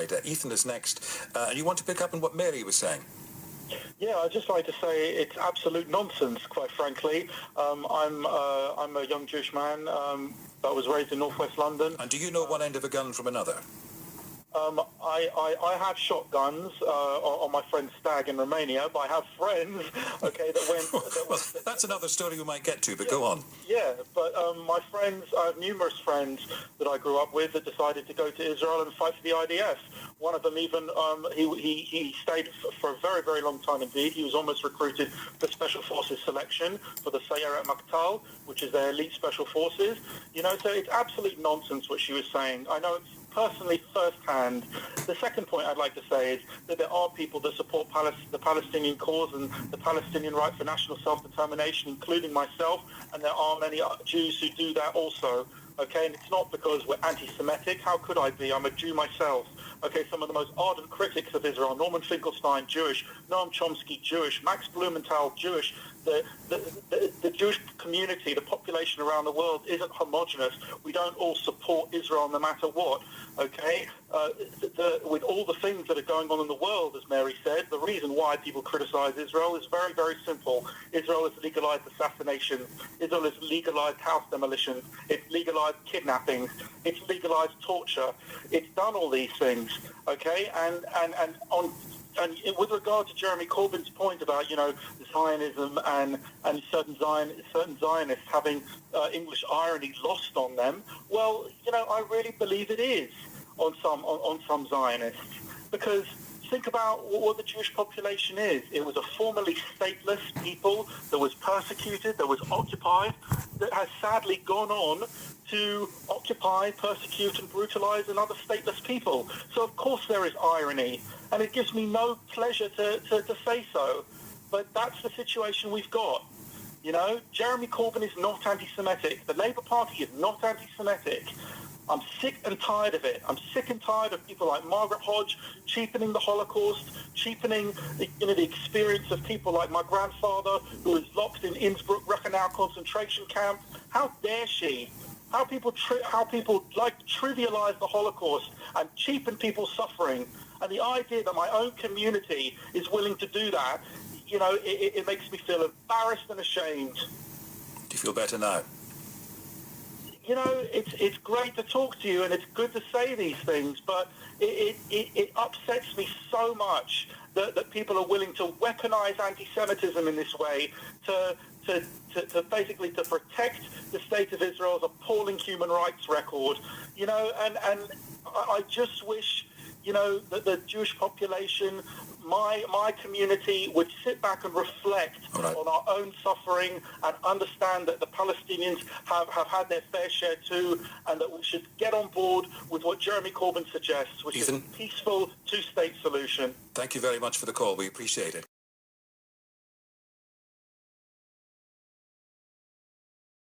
Ethan is next. You want to pick up on what Mary was saying? Yeah, I'd just like to say it's absolute nonsense, quite frankly. I'm a young Jewish man that was raised in northwest London. And do you know one end of a gun from another? I have shotguns on my friend's stag in Romania, but I have friends, okay, that went... Well, that's another story we might get to, but go on. Yeah, but my friends, I have numerous friends that I grew up with that decided to go to Israel and fight for the IDF. One of them even, he stayed for a very, very long time indeed. He was almost recruited for Special Forces selection for the Sayeret Maktal, which is their elite special forces. You know, so it's absolute nonsense what she was saying. I know it's personally firsthand. The second point I'd like to say is that there are people that support the Palestinian cause and the Palestinian right for national self-determination, including myself, and there are many Jews who do that also. Okay, and it's not because we're anti-Semitic. How could I be? I'm a Jew myself. Okay, some of the most ardent critics of Israel, Norman Finkelstein, Jewish, Noam Chomsky, Jewish, Max Blumenthal, Jewish. The Jewish community, the population around the world isn't homogenous. We don't all support Israel no matter what, okay? With all the things that are going on in the world, as Mary said, the reason why people criticize Israel is very, very simple. Israel has legalized assassination. Israel has legalized house demolitions. It's legalized kidnappings. It's legalized torture. It's done all these things, okay? And with regard to Jeremy Corbyn's point about, you know, Zionism and certain Zionists having English irony lost on them, well, you know, I really believe it is on some Zionists, because think about what the Jewish population is. It was a formerly stateless people that was persecuted, that was occupied, that has sadly gone on to occupy, persecute and brutalize another stateless people. So of course there is irony, and it gives me no pleasure to say so, but that's the situation we've got. You know, Jeremy Corbyn is not anti-Semitic. The Labour Party is not anti-Semitic. I'm sick and tired of it. I'm sick and tired of people like Margaret Hodge cheapening the Holocaust, cheapening the experience of people like my grandfather, who was locked in Innsbruck-Birkenau concentration camp. How dare she? How people like to trivialize the Holocaust and cheapen people's suffering. And the idea that my own community is willing to do that, you know, it makes me feel embarrassed and ashamed. Do you feel better now? You know, it's great to talk to you and it's good to say these things, but it upsets me so much that people are willing to weaponize anti-Semitism in this way to basically to protect the state of Israel's appalling human rights record. You know, and I just wish, you know, that the Jewish population, my community, would sit back and reflect on our own suffering and understand that the Palestinians have had their fair share too, and that we should get on board with what Jeremy Corbyn suggests, which is a peaceful two-state solution. Thank you very much for the call. We appreciate it.